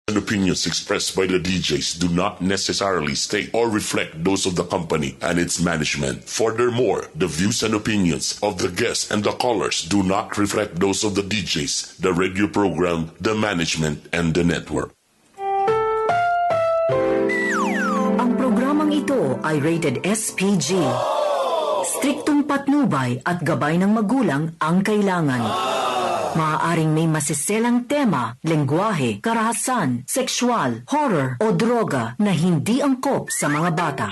and opinions expressed by the DJs do not necessarily state or reflect those of the company and its management. Furthermore, the views and opinions of the guests and the callers do not reflect those of the DJs, the radio program, the management, and the network. Ang programang ito ay rated SPG. Striktong patnubay at gabay ng magulang ang kailangan. Maaaring may masiselang tema, lengguwahe, karahasan, sexual, horror o droga na hindi angkop sa mga bata.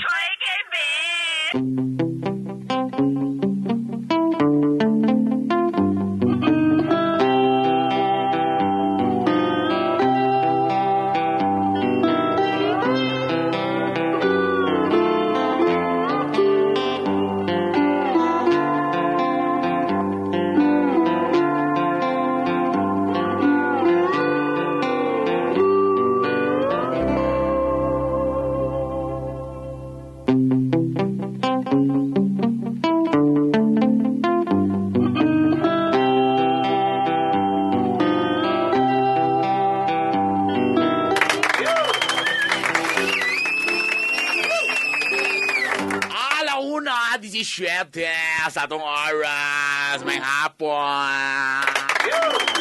Sa atong oras, may hapon.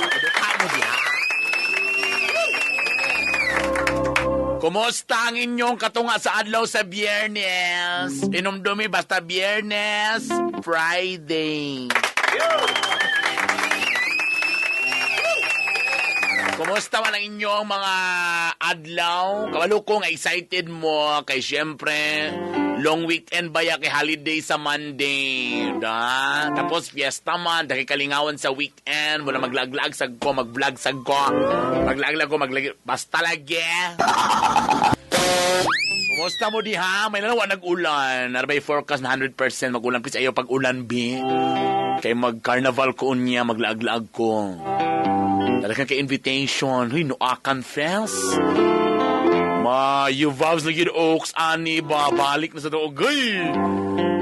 Edukha mo diya. Kumusta ang inyong katunga sa adlaw sa Biyernes? Inumdumi basta Biyernes, Friday. Kumusta man ang inyong mga adlaw? Kabalo ko nga excited mo kay syempre long weekend ba ya kay holiday sa Monday, da? Tapos fiesta man, dahil kalingawan sa weekend, wala maglaglag sag ko, mag-vlog sag ko. Maglaglag ko, basta lagi. Kumusta mo diha? May nalawa nag-ulan. Narbay forecast na 100% mag-ulan. Please ayaw pag-ulan, B. Kay mag-carnival ko unya, maglaag-laag ko. Talagang kay invitation. Huy, Noakan Fest. You vows na yun, Oaks, ani, babalik na sa doogay.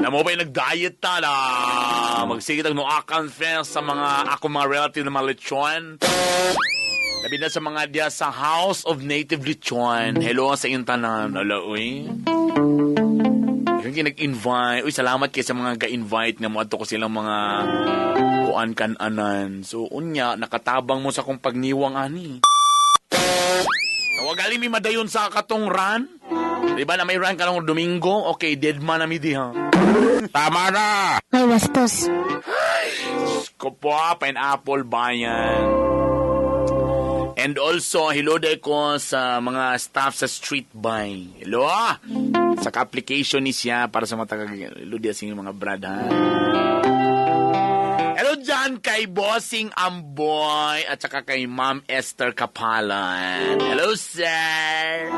Na mo ba'y nag-diet ta na magsigit ang Noakan Fest sa mga ako mga relative na mga lechon. Labi na sa mga diya sa House of Native Lechon. Hello sa inyong tanan. Ala, uy. Yung nag-invite. Uy, salamat kayo sa mga ga-invite nga mo ato ko silang mga kuan kan-anan. So, unya, nakatabang mo sa kong pagniwang, ani. Nawagali mi madayon sa katong run. Diba na may run ka lang Domingo? Okay, dead man na mi diha. Tama na! May bastos. Ay, ko po, pineapple bayan. And also, hello day ko sa mga staff sa Street Buy. Hello! Sa ka-application ni siya para sa matagag. Hello day sa mga brad, ha? Hello dyan kay Bossing Amboy at saka kay Ma'am Esther Kapalan. Hello, sir!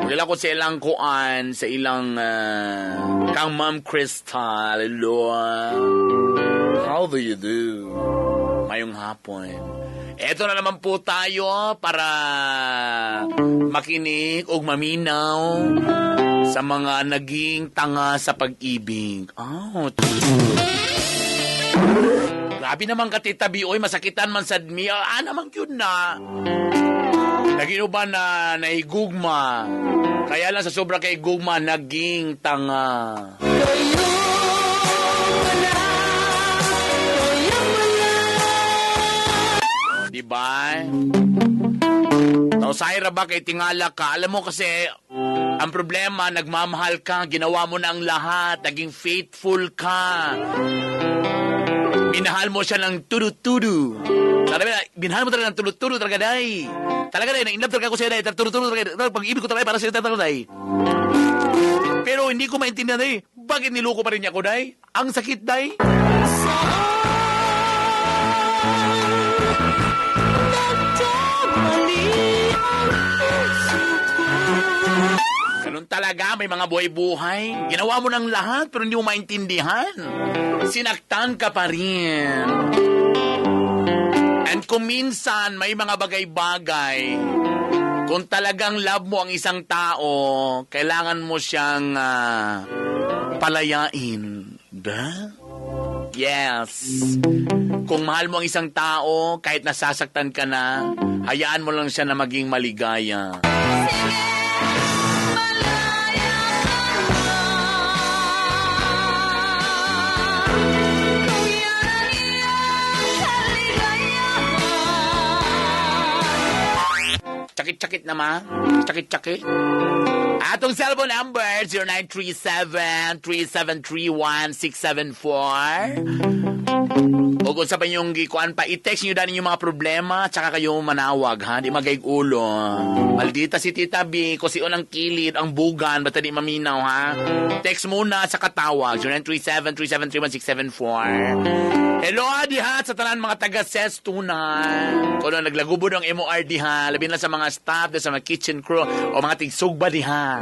Magkala ko sa ilang kuan, sa ilang kang Ma'am Crystal. Hello. How do you do? Mayong hapon. Eto na naman po tayo para makinig o maminaw sa mga naging tanga sa pag-ibig. Oh, grabe naman ka, Tita B. Oy, masakitan man sad mi. Naman yun na. Naging ba na naigugma? Kaya lang sa sobra kay gugma, naging tanga. Diba? Tausay ra ba kay tingala ka? Alam mo kasi, ang problema, nagmamahal ka, ginawa mo na ang lahat, naging faithful ka. Minahal mo siya ng tudu-tudu. Minahal mo talaga ng tudu-tudu talaga, day. Talaga, day, na-inlove talaga ko siya, day. Tudu-tudu talaga, pag-ibig ko talaga para siya talaga, day. Pero hindi ko maintindihan, day. Bakit niloko pa rin niya ako, day? Ang sakit, day. Ganun talaga, may mga buhay-buhay. Ginawa mo ng lahat, pero hindi mo maintindihan. Sinaktan ka pa rin. And kung minsan, may mga bagay-bagay, kung talagang love mo ang isang tao, kailangan mo siyang palayain. Yes. Kung mahal mo ang isang tao, kahit nasasaktan ka na, hayaan mo lang siya na maging maligaya. Chakit-chakit naman. Chakit-chakit. Atong cellphone number, 0937-3731-674. O kung sa pa yung gikuan pa, i-text nyo dahil yung mga problema, tsaka kayo manawag, ha? Di magaig ulo. Maldita si Tita B, kung si unang kilid, ang bugan, basta di maminaw, ha? Text muna sa katawag, 0937-3731-674. Hello, diha, sa tanan mga taga-SES tunan. Kung naglagubo ng MOR diha, labi na sa mga staff, sa mga kitchen crew, o mga tigsugba diha.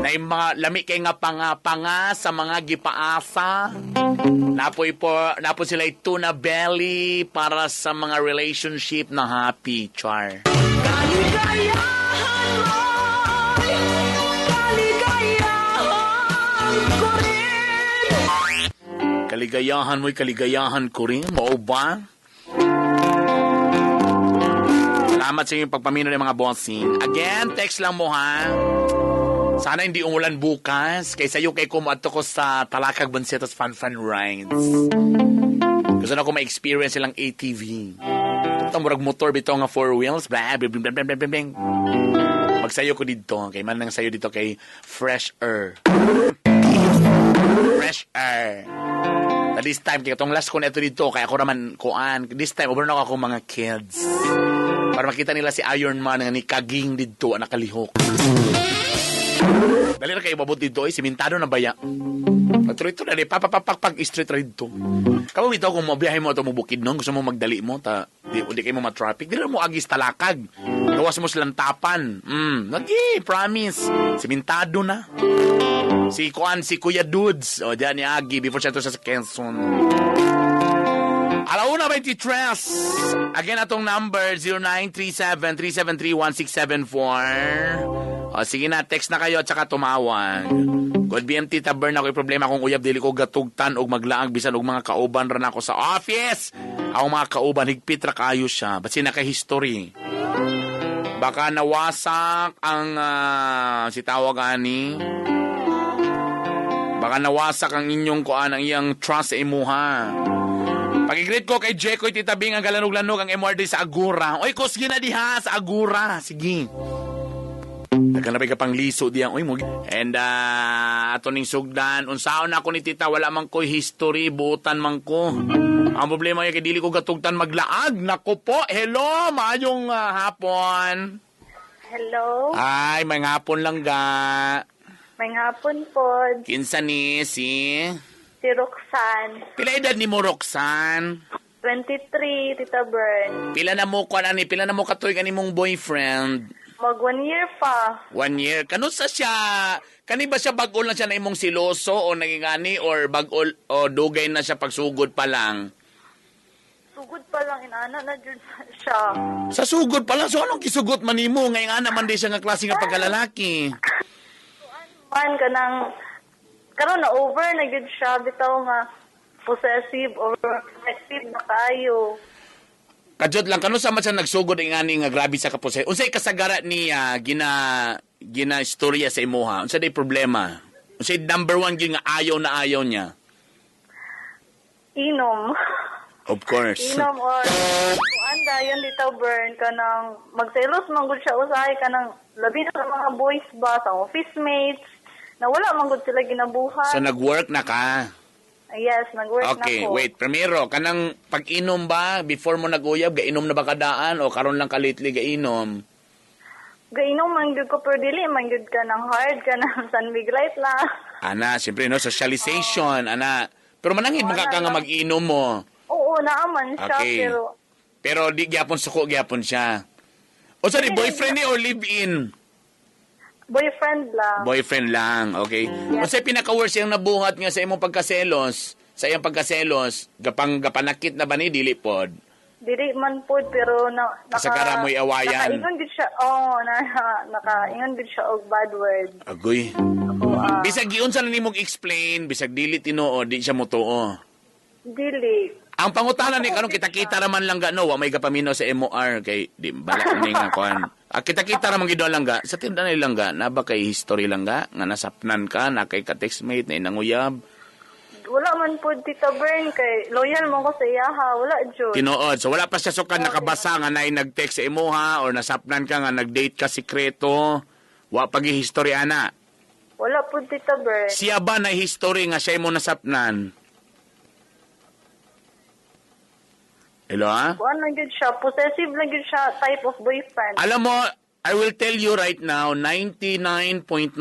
Na yung mga lami kay nga panga sa mga gipaasa. Napo sila tuna belly para sa mga relationship na happy, char. Kaligayahan mo'y kaligayahan ko rin. Kaligayahan mo'y kaligayahan ko rin. Mo ba? Salamat sa inyong pagpamino ng mga bossing. Again, text lang mo, ha? Sana hindi umulan bukas. Kaysa yung kay kumato ko sa Talakag Bansetas Fun Rides. Gusto na ko ma-experience silang ATV. Ito, murag motor bito nga 4 wheels. Blah, blah, blah, blah, blah, blah, blah. Magsayo ko dito. Kay man nang sayo dito kay Fresh Air. Fresh Air. Na this time, kaya itong last ko na ito dito, kaya ako naman kuan. This time, over na ako mga kids. Para makita nila si Iron Man nga ni Kaging dito, nakalihok. Dali na kayo babot dito, simentado na baya. Patuloy-tuloy na, papapapag street ride to. Kamu bitaw kung mabiyahe mo ito mo bukid nung, gusto mo magdali mo, di kayo mo ma-traffic, di na mo agis talakag. Gawas mo silang tapan. Lagi, promise. Simentado na. Si Kuya Dudes. O, diyan ni Agi, before siya ito sa Quezon. Alauna 23. Again, atong number, 0937-3731-674. O, sige na, text na kayo at saka tumawag. God BMT Tabern ako yung problema kung uyab dili ko gatugtan og maglaag bisan og mga kauban ra nako sa office. Ang mga kauban higpit ra kayo siya. Basi naka-history. Baka nawasak ang si tawag ani. Baka nawasak ang inyong kuan ang iyang trust sa imuha. Pag-greet ko kay Jekoy Titabing ang galanog-lanog ang MRD sa Agura. Oy, kusgi na diha sa Agura. Sige. Nagkanapay ka pang liso diyan. Uy, mo. And, ato ning sugdan. Unsaon ako ni tita, wala man ko history, buutan man ko. Ang problema yung kay dili ko gatugtan maglaag. Nako po, hello, maayong hapon. Hello? Ay, may hapon lang ga. May hapon po. Kinsa ni si Roxanne. Pila edad ni mo, Roxanne? 23, Tita Bern. Pila na mo katuig ani mong boyfriend? Mag 1 year pa. 1 year. Kano sa siya? Kani ba siya bag-ol na siya na imong siloso o nagingani or bag-ol o dugay na siya pagsugod pa lang? Sugod pa lang, inana na dyan siya. Sa sugod pa lang? So anong kisugot man nimo? Ngayon nga naman di siya nga klase nga pagkalalaki. Man ka nang, karon na over na dyan siya, bitaw nga possessive or protective na kayo. Kajot lang, kano sa man siya nagsugod ingani nga grabe sa kapose? Unsay kasagara niya gina istorya sa imuha? Unsay day problema? Unsay number 1 gyud nga ayaw na ayaw niya? Inom. Of course. Inom or kuan dayon Tita Bern ka nang magselos man gud siya usahay ka nang labi na sa mga boys ba sa office mates na wala man gud sila ginabuhat. So nag-work na ka? Yes, nag-work na Okay, ko. wait. Primero, kanang pag-inom ba, before mo nag-uyab, gainom na ba kadaan o karon lang ka lately gainom? Gainom man gyud ko pero dili man gyud ka nang hard ka nang San Light lang. Ana, siyempre, no? Socialization, ana. Pero manangin ka nga mag-inom mo. Oo, naaman siya Okay. Pero di gyapon suko, gyapon siya. O sorry, boyfriend ni o live-in? boyfriend lang. Boyfriend lang, okay. Yes. Kasi pinaka-worst yung nabuhat nga sa imong pagkaselos, gapanakit na ba ni dili pod? Dili man po pero Kasagara mo'y awayan. Nakaingon gid siya. Nakaingon gid siya og bad word. Agoy. Bisag giun sa nimong explain, bisag dili tinuod, di siya motuo. Dili. Ang pangutana ni karon kita-kita raman lang ga no, wa may gapamino sa MOR kay di bala ni nga kuan. Kita-kita raman gid lang ga. Sa tinda na lang ga, na ba kay history lang ga nga nasapnan ka na kay ka-textmate na inanguyab. Wala man po, Tita Bern, kay loyal mo ko sa iya ha. Wala, Diyos. Tinuod. So wala pa siya sukan nakabasa nga na nag-text sa imo ha or nasapnan ka nga nag-date ka sikreto. Wa pagi history ana. Wala po, Tita Bern. Siya ba na history nga siya imo nasapnan? Hello ha? Kuan lang yun siya. Possessive lang yun siya type of boyfriend. Alam mo, I will tell you right now, 99.9%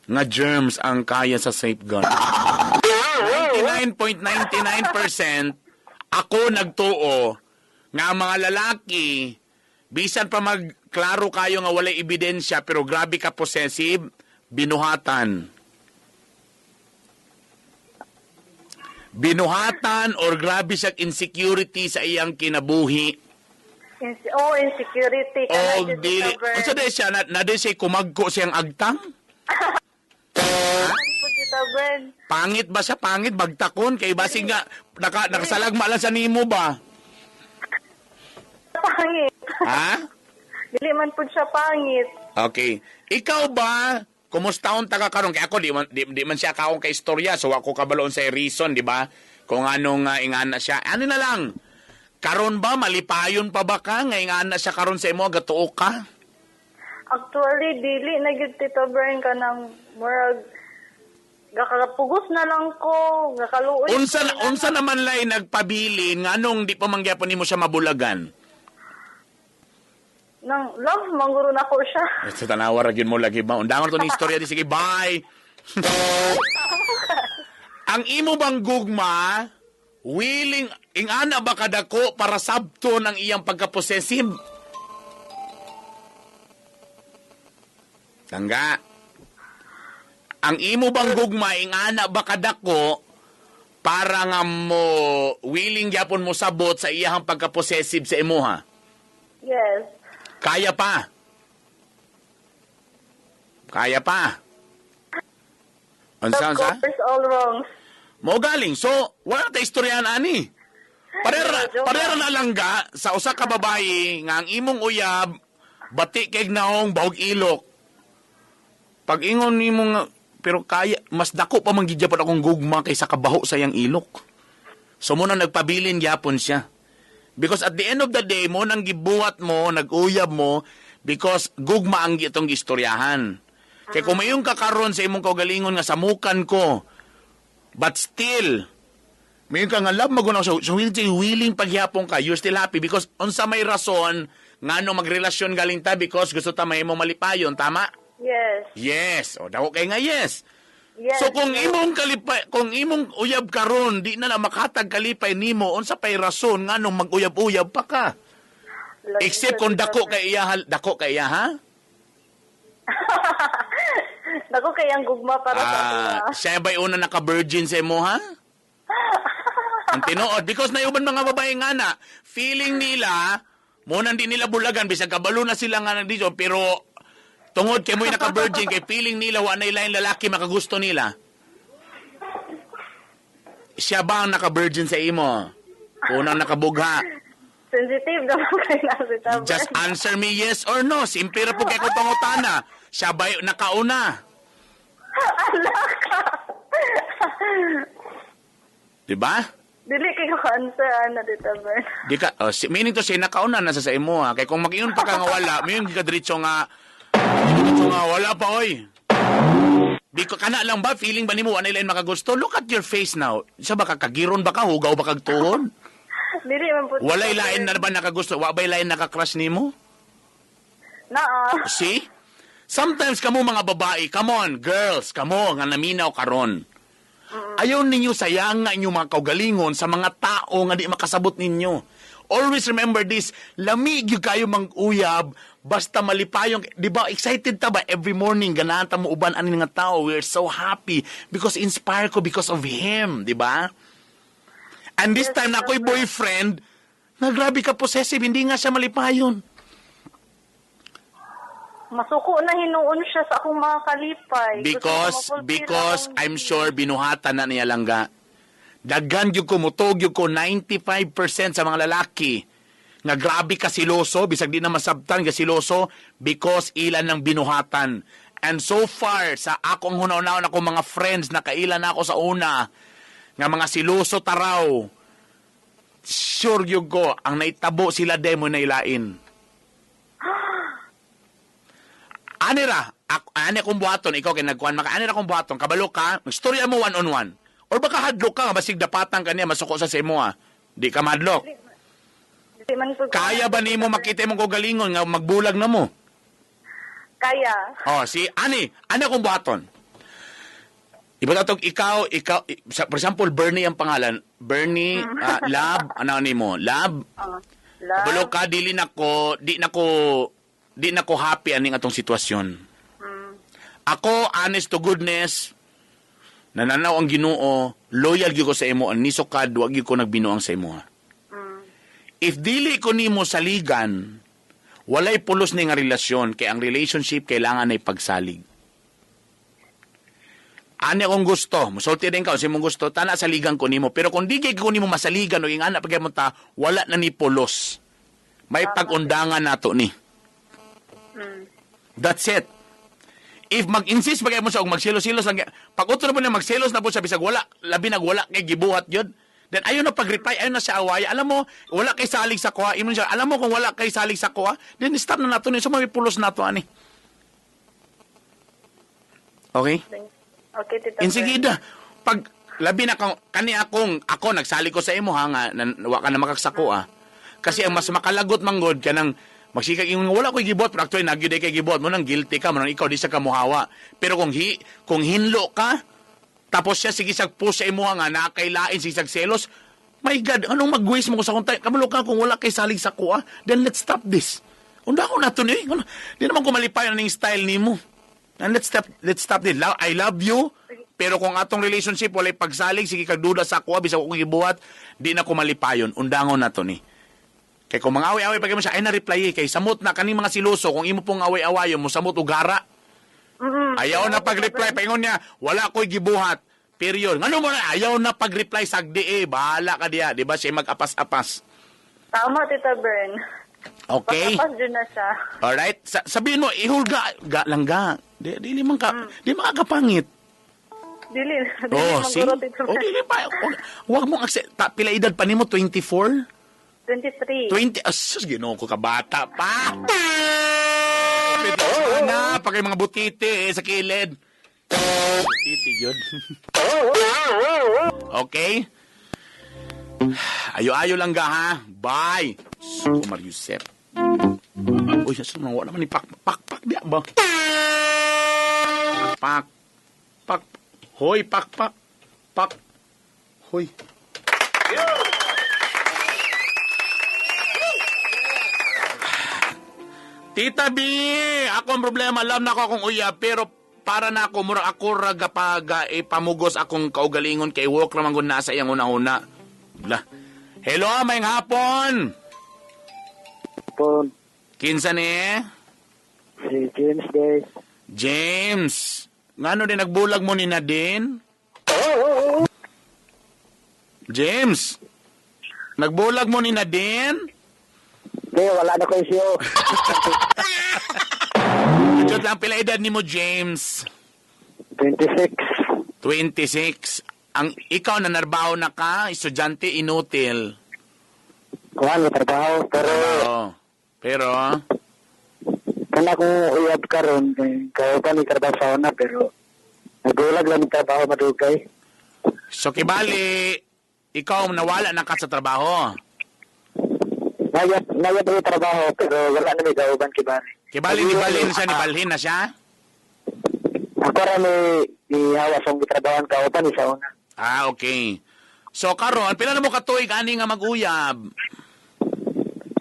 nga germs ang kaya sa safeguard. 99.99% ako nagtuo nga ang mga lalaki, bisan pa magklaro kayo nga walay ebidensya pero grabe ka possessive, binuhatan. Binuhatan or grabe siya insecurity sa iyang kinabuhi. Insecurity. O dili. Unsa day siya na day siya kumagko siyang agtang? Po, Tita Bern. Pangit ba siya? Pangit bagtakon kay basig nga nakasalagma lang sa nimo ba? Pangit. Ha? Dili man po siya pangit. Okay. Ikaw ba kumusta on taga karon kay ako di man siya kaong kay istorya so ako kabaloon sa reason di ba kung anong ingana siya ano na lang karon ba malipayon pa ba ka nga ingana siya karon sa imo gatuo ka Actually, dili na gyud, Tita Bern, ka ng murag gakapugos na lang ko, gakaluoy. unsa naman lay nagpabilin nganong di pa mangyapon nimo siya mabulagan Nang love, mangguro na ko siya. sa tanawa ra gyud mo lagi ba undangon to ni istorya di sige bye ang imo bang gugma willing ingana ba kadako para sabto ng iyang pagka-possessive tangga ang imo bang gugma ingana ba kadako para nga mo willing gyapon mo sabot sa iyang pagka-possessive sa imuha Yes. kaya pa unsa Of course, all wrongs. mo galing. So, wala ta istoryahan ani. Parera na lang ga sa usa ka babae nga ang imong uyab bati kay naong bahog ilok. Pag ingon nimo nga pero kaya mas dako pa man gid gyapon akong gugma kaysa kabaho sa yang ilok. So mo na nagpabilin gyapon siya. Because at the end of the day mo nang gibuhat mo, nag-uyab mo because gugma ang itong istoryahan. Kaya kung mayong kakaron sa imong kaugalingon nga samukan ko, but still, mayon ka nga love magunaw so willing paghihapon ka, you're still happy because unsa may rason nga no magrelasyon galing ta because gusto ta may mo malipayon, tama? Yes. Yes. O dako kay nga yes. Yes. So kung imong uyab karon, di na makatag kalipay nimo, unsa pay rason nga nung mag-uyab-uyab pa ka? Except kung dako kay iya ha? Dako kay ang gugma para sa ato. Siya ba'y una naka-virgin sa imo ha? Ang tinuod because nayuban mga babae nga na, feeling nila mo nang di nila bulagan bisag kabalo na sila nga nandito pero tungod kay mo'y naka-virgin kay feeling nila wa na ilain lalaki makagusto nila. Siya ba ang naka-virgin sa imo? Unang nakabugha. Sensitive naman kay Tita Bern. Just answer me yes or no. Simpira po kay ko pangutana. Siya ba nakauna? Anak ka. Diba? Dili kay ko answer ana Tita Bern. Di ka, meaning to say nakauna na sa imo ha. Kay kung mag-iyon pa ka nga wala, mayon gikadiretso nga wala pa oy. Di ko kana lang ba feeling ba nimo wala ilain makagusto? Look at your face now. Sa ba kakagiron ba ka hugaw ba kag tuhod? Dili man po. Wala ilain na ba nakagusto? Wa ba ilain nakakrush nimo? Naa. See? Sometimes kamo mga babae, come on, girls, kamo nga naminaw karon. Ayaw ninyo sayang nga inyong mga kaugalingon sa mga tao nga di makasabot ninyo. Always remember this, lamig yung kayo mang-uyab, basta malipayong, di ba, excited ta ba every morning, ganahan ta mo uban aning nga tao, we're so happy because inspire ko because of him, di ba? And this time na ako'y boyfriend, grabe ka possessive, hindi nga siya malipayon. Masuko na hinuon siya sa akong mga kalipay. Because I'm sure binuhatan na niya langga. Daghan yung ko, mutog yung ko, 95% sa mga lalaki nga grabe ka siloso, bisag di na masabtan ka siloso because ilan ng binuhatan. And so far, sa akong hunaw-hunaw ako mga friends na kailan ako sa una, nga mga siloso taraw, sure yung ko, ang naitabo sila demo na ilain. Anira, ani akong buhaton, ikaw kay nagkuhan, anira akong buhaton, kabalo ka, magstorya mo one-on-one. Or baka hadlok ka, basig dapatan ka niya, masuko sa semo Di ka madlok. Di man ko Kaya ba ni mo makita mong kagalingon nga magbulag na mo? Kaya. Oh, si Ani akong buhaton. Iba tatog ikaw, for example, Bernie ang pangalan. Bernie, Lab, ano ni mo? Lab? Love. Kabalo ka, di na ko happy aning atong sitwasyon. Ako, honest to goodness, nananaw ang Ginoo, loyal gyud ko sa imo, nisokad, wag gyud ko nagbinuang sa imo. If dili ko nimo saligan, walay pulos ni nga relasyon, kay ang relationship kailangan ay pagsalig. Ani akong gusto, musulti din ka, mong gusto, tana saligan ko nimo, pero kung di kay ko nimo masaligan, o yung anak pagkamunta, wala na ni pulos. May pag-undangan nato ni. That's it. If mag-insist bagay mo sa magselos-selos lang, pag utro mo na magselos na po sa bisag wala, labi nagwala kay gibuhat yun, then ayaw na pag-reply, ayaw na siya away. Alam mo, wala kay salig sa kuha. Alam mo kung wala kay salig sa kuha, then stop na nato ni. So mapipulos na to, ani. Okay? Okay, Tita Insigida, pag labi na ako nagsali ko sa imo ha, nga, wa ka na makaksako Kasi ang mas makalagot manggod ka ng magsikag yung wala ko'y gibot, pero actually nagyuday kay gibot mo nang guilty ka, mo nang ikaw di sa kamuhawa. Pero kung hinlo ka, tapos siya sige sag push sa imo nga nakailain sige sag selos, my God, anong mag-waste mo ko sa kuntay? Kamalo ka kung wala kay salig sa kuha, then let's stop this. Unda ko nato ni, di naman ko malipayon ning style nimo. And let's stop this. I love you, pero kung atong relationship walay pagsalig, sige kag duda sa kuha, bisag ko gibuhat, di na ko malipayon. Undangon nato ni. Kay kung mga away-away pag mo siya, ay na-reply kay samot na kaning mga siloso, kung imo pong away-awayo mo, samot ugara. Ayaw na pag-reply, paingon niya, wala ko'y gibuhat. Period. Ano mo na, ayaw na pag-reply sagdi bahala ka diya, di ba siya mag-apas-apas. Tama, Tita Bern. Okay? Pagkapas dyan na siya. Alright? Sabihin mo, ihulga, lang ga. Di makakapangit. Dili See? maguro, Tita Bern. Dili pa. Huwag mong pila edad pa nimo, 24? 23. 20, asus, ginoo ko kabata pa. Pwede na, pagay mga butiti sa kilid. Butiti yun. Okay? Ayo-ayo lang ga, ha? Bye! Sumar Yusef. Uy, wala naman ni pak-pak diya ba? Pak. Hoy, pak. Hoy. Tita B, ako ang problema, alam na ako akong uyab, pero para na ako, mura ako ragapag pamugos akong kaugalingon kay work naman kung nasa iyang una-una. Hello, mayang hapon. Hapon. Kinsa ni? Si James, guys. James. Ngano din nagbulag mo ni Nadine? James. Nagbulag mo ni Nadine? Hindi, wala na ko isyo. Jod lang pila edad ni mo, James? 26. 26. Ang ikaw na narbaho na ka, estudyante inutil. Kuhan, may trabaho. Pero, kung akong uyab ka ron, kaya pa may trabaho sa una, pero nagulag lang yung trabaho madugay. so kibali, ikaw nawala na ka sa trabaho. Nayab yung trabaho, pero wala na may gauban kibali. Kibali, nibalhin na siya? Ako rin may hawas ang trabaho ka pa ni sa una. Okay. So, karon, pila na mo katuig ani nga mag-uyab?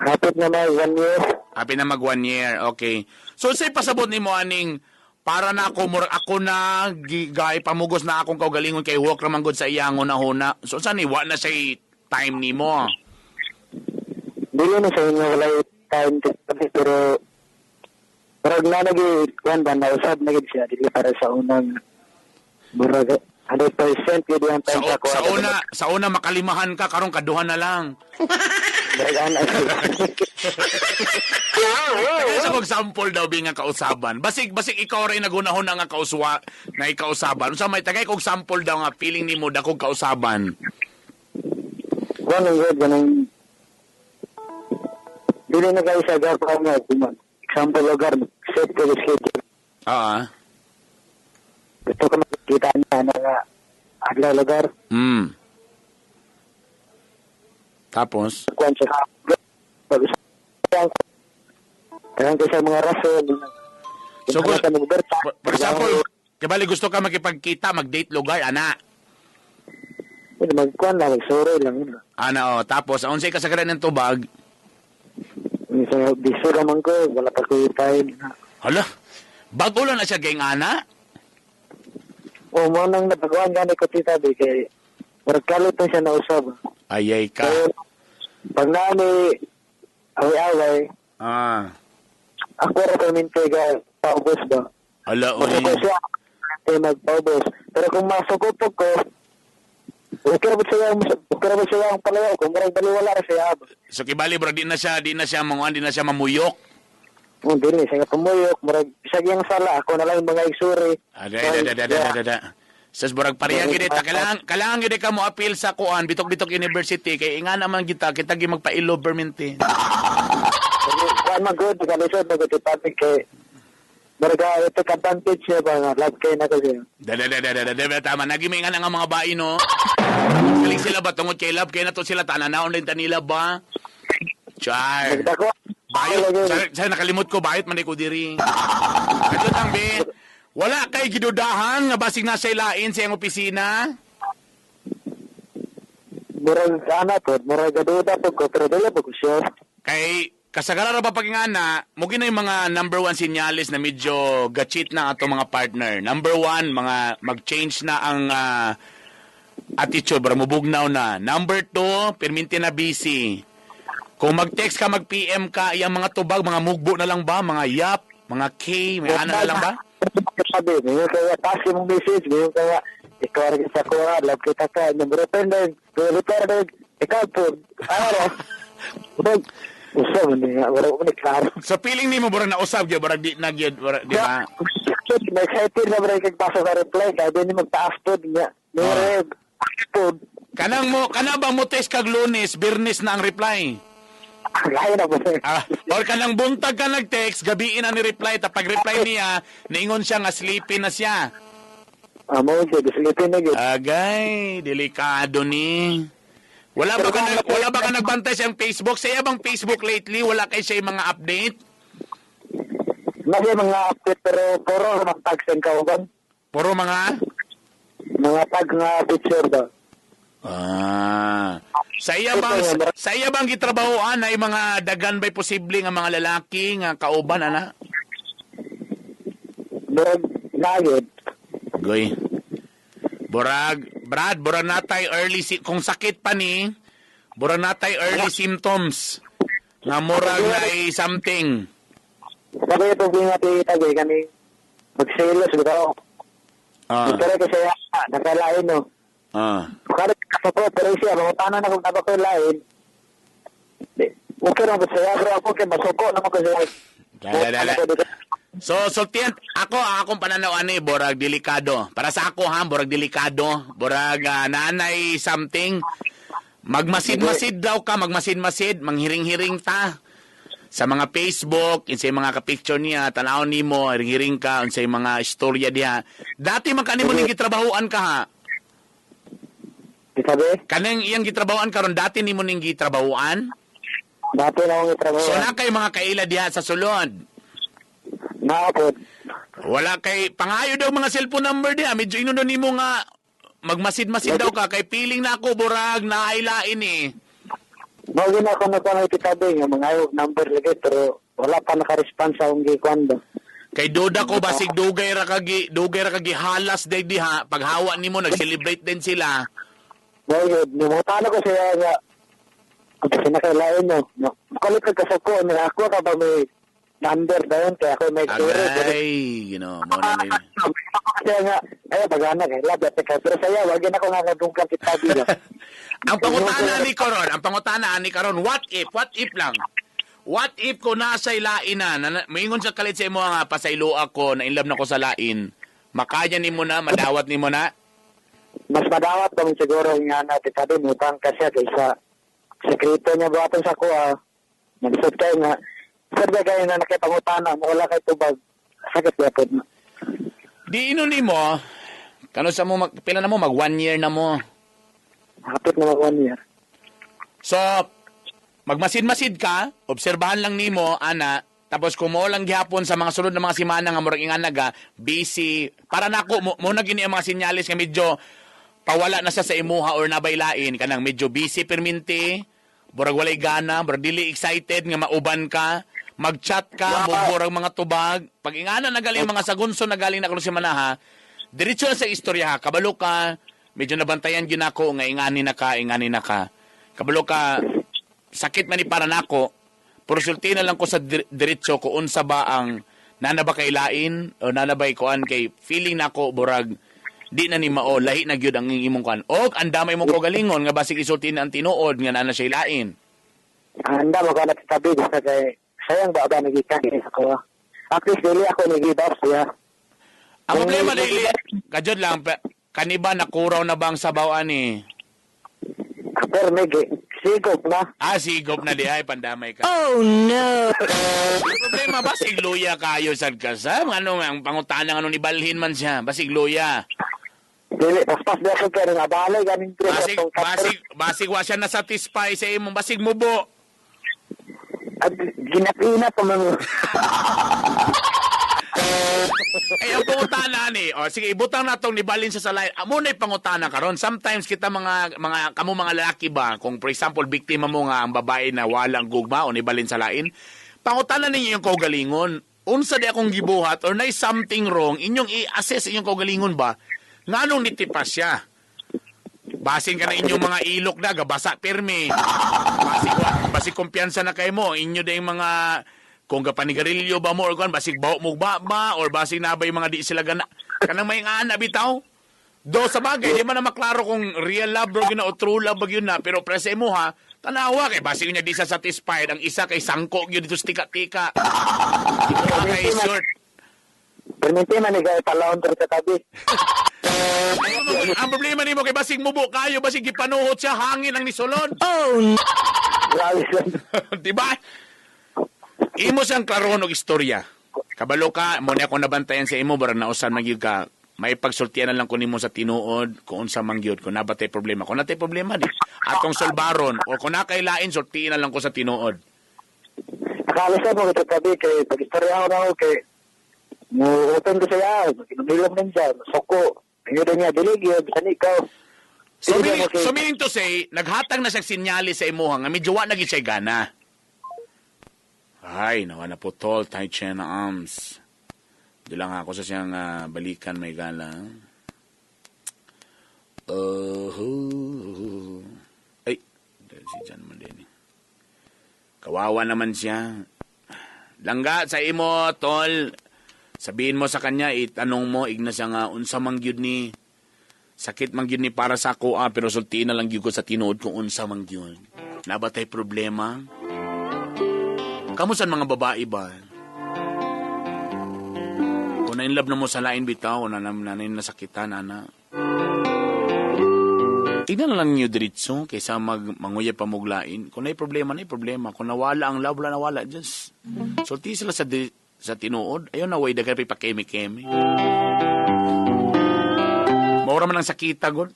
Hapit na may 1 year. Happy na mag 1 year, okay. So, say pasabot ni mo aning para na ako na gigay pamugos na akong kaugalingon kay work naman good sa iyang una-una. So, saan wa na say time ni mo? Dili na sa inyo, wala yung time pero na nag-iwan ba, nausap na siya, dili para sa unang murag 100% yun yung time sa kuha. Sa una makalimahan ka, karon kaduhan na lang. Kaya sa example daw bi nga kausaban. Basig ikaw ray nagunahon nga nga ikausaban. Unsa may tagay kog sample daw nga feeling nimo dakog kausaban. Ganun. Dili na kayo sa gapa nga. Example lugar, set ko schedule. Gusto ko makikita niya na agla lugar. Tapos? Kaya sa mga rason. So, for example, kabali gusto ka makipagkita, mag-date lugar, ana? Magkuhan lang, magsuro lang. Ana, tapos, aun say kasagaran ng tubag? Biso naman ko, wala pa ko yung time. Hala, bago lang na siya gayng ana? Mo nang napagawan gani ko tita di kay magkalit na siya na usab. Ayay ka. So, pag nani away-away, ako rin kuminte ka paubos ba? Ala, Masuko siya, magpaubos. Pero kung masukupog ko, okay na ba siya ang palayaw? Kung marang baliwala na siya. So, kibali bro, di na siya mamuyok. Dili, siya nga pumuyok. Marang, siya yung sala. Ako na lang yung mga igsuri. Ada. Sas burag parehang gid ta kailangan gid ka mo appeal sa kuan Bitok University kay inga naman kita gi magpailo permanente. Kuan magud kalisod magutipati kay Marga ito advantage niya ba nga love kay na kasi. Tama nagimingan nga mga bae no. Kaling sila ba tungod kay love kay na to sila tananaon din tanila ba? Char. Bayot, sa nakalimot ko bayot man ko diri. Adto tang be. Wala kay gidudahan nga basig nasa ilain sa iyang opisina? Murag po, murag gaduda po ko, pero dala po ko siya. Kay kasagaran ba pagingana, mo gina yung mga number 1 sinyalis na medyo gachit na ato mga partner. Number 1, mga mag-change na ang attitude, bara mubugnaw na. Number 2, perminti na busy. Kung mag-text ka, mag-PM ka, yung mga tubag, mga mugbo na lang ba? Mga yap, mga K, may ana na lang ba? Sabi, ngayon kaya pass yung message, ngayon kaya ikaw rin sa kuha, love kita ka, number 10 din, ikaw po, usap mo niya, wala mo ni klaro. So feeling ni mo, barang nausap yun, barang di nagyod, di ba? Excited na barang kagpasok ka reply, kaya din magtaas po niya. Kanang ba mo test kag Lunes, Birnes na ang reply? Kaya na po. Or kanang buntag ka nag-text, gabiin na ni-reply, tapag reply niya, naingon siya nga sleepy na siya. Mo siya, sleepy na yun. Agay, delikado ni. Wala ba ka nagbantay siyang Facebook? Saya bang Facebook lately? Wala kay siya yung mga update? Nasa mga update, pero puro mag-tags ang kauban. Puro mga? Mga tag nga picture ba? Saya bang gitrabahoan ay mga dagan ba'y posible nga mga lalaki nga kauban, ana? Burag nagid. Goy. Burag natay kung sakit pa ni, burag natay early symptoms. Nga murag na something. Sabi ito bingati tagay kani magselos bitaw. Pero kasi nakalain no. Kada kaso pero siya mo tanan na kung tabako lain. Okay na ba siya pero ako kay masoko na ko siya. Dala. So tiyan akong pananaw ani borag delikado. Para sa ako borag delikado, borag nanay something. Magmasid-masid daw ka, manghiring-hiring ta. Sa mga Facebook, sa mga ka-picture niya, tanaw nimo, hiring-hiring ka, sa mga istorya diha. Dati man kanimo ning gitrabahoan ka ha. Sabi? Kanang iyang gitrabahoan karon dati nimo ning gitrabahoan? Dati na akong gitrabahoan. So na kay mga kaila diha sa sulod. Naapot. Wala kay pangayo daw mga cellphone number diha, medyo inuno nimo nga magmasid-masid daw ka kay feeling na ako burag na ailain eh. Bagay na ako na kitabi nga mga number lagi pero wala pa naka-response sa akong gikwanda. Kay duda ko basig dugay ra kagi halas day diha paghawa nimo nag-celebrate din sila. Bagay, nimutana ko siya nga kasi nakailain nyo. Kulit ka kasako na ako kapag may number na yun kaya ako may story. Agay, mo na Kaya nga, ay, bagana kay lab, pero saya, wag na ako nga nagungkang kita dito. Ang pangutana ni karon, what if lang? What if ko nasa lain na, maingon sa kalit sa imo nga pasaylo ako, na inlove na ko sa lain, makaya ni mo na, madawat ni mo na? Mas madawat ba siguro nga na kita din, utang kasi kaysa sekreto niya buhaton sa kuha. Nagsud kayo nga, sabi kayo na nakipangutana, wala kayo tubag, sakit yapod na. Di ino ni mo, kano sa mo, pila na mo, mag 1 year na mo. Hapit na mag 1 year. So, magmasid-masid ka, obserbahan lang nimo ana, tapos kung mo lang gihapon sa mga sulod na mga simana nga murag inganaga, busy, para nako mo na gini ang mga sinyalis nga medyo pawala na siya sa imuha or nabaylain, kanang medyo busy perminti, murag walay gana, murag dili excited nga mauban ka, mag-chat ka, murag mga tubag, pag ingana nagaling mga sagunso nagaling na kuno si manaha, diretso na sa istorya ha, kabalo ka, medyo nabantayan gyud nako nga ingani na ka. Kabalo ka, sakit man ni para nako, pero sulti na lang ko sa diretso kung unsa ba ang nanaba kay lain o nanabay kuan kay feeling nako burag di na ni mao lahi na gyud ang imong kuan. Og andamay mo ko galingon nga basig isulti na ang tinuod nga nana siya lain. Anda mo ka na tabi sa kay sayang ba nagikan ako. At least dili ako nagibas ya. Ang problema dili kajud lang kaniba nakuraw na bang sabaw ani? Pero sigop na. Sigop na di ay pandamay ka. Oh no! Ang problema basig luya kayo sad kasam. Ano ang pangutana nga ni balhin man siya, basig luya. Dili paspas na ko pero nabalay ganing Basig wa siya na satisfy sa imong basig mubo. At ginapina pa man. Ang pangutana ni, sige ibutang natong ni balhin sa lain. Amo na pangutana karon. Sometimes kita mga kamo mga lalaki ba, kung for example biktima mo nga ang babae na walang gugma o ni balhin sa lain, pangutana ninyo yung kaugalingon. Unsa di akong gibuhat or nay something wrong, inyong i-assess inyong kaugalingon ba? Nganong nitipas siya? Basing ka na inyong mga ilok na, gabasa pirmi. Basig kumpiyansa na kayo mo. Inyo na yung mga, kung kapanigarilyo ba mo, or kung basig baho mo ba, or basig nabay mga di sila gana. Kanang may nga na bitaw. Do sa bagay, di man na maklaro kung real love bro yun na o true love yun na. Pero prese mo ha, tanawa kay basig niya di sa satisfied. Ang isa kay sangko yun dito sa tika-tika. Ito kay short. Perminti man igay talon sa tabi. Ang problema nimo kay basig mubo kayo, basig gipanuhot siya, hangin ang nisulod. Oh! Diba? Imo siyang klaron og istorya. Kabalo ka, mo na ako nabantayan sa imo, bara nausan magyud ka. May pagsultian na lang ko nimo sa tinuod, kung unsa mangyud, kung nabatay problema. Kung natay problema di, atong solbaron, o kung nakailain, sultiin na lang ko sa tinuod. Nakalisan mo ito tabi kay pag-istorya ko na ako kay utang ko siya, kinumilom din siya, soko. Ngayon din niya, diligyo, bisan ikaw. So meaning to say, naghatag na siya sinyali sa imuha nga medyo wa naging siya gana. Ay, nawa na po tol, tight siya na arms. Di lang ako sa siyang balikan may gala. Ay, si John man din. Kawawa naman siya. Langga sa imo, tol. Sabihin mo sa kanya, itanong mo, igna siya nga, unsa mangyud ni, sakit mangyud ni para sa ako, pero sultiin na lang gyud ko sa tinuod kung unsa mangyud. Nabatay problema? Kamusan mga babae ba? Kung na-inlove na mo sa lain bitaw, nanay nasakitan, ana. Tignan na lang niyo diritso, kaysa manguya pa muglain. Kung na problema, kung nawala ang love, wala nawala, just sulti sila sa tinuod, ayaw na way dagan pa kemi-kemi. Maura man ang sakita, God.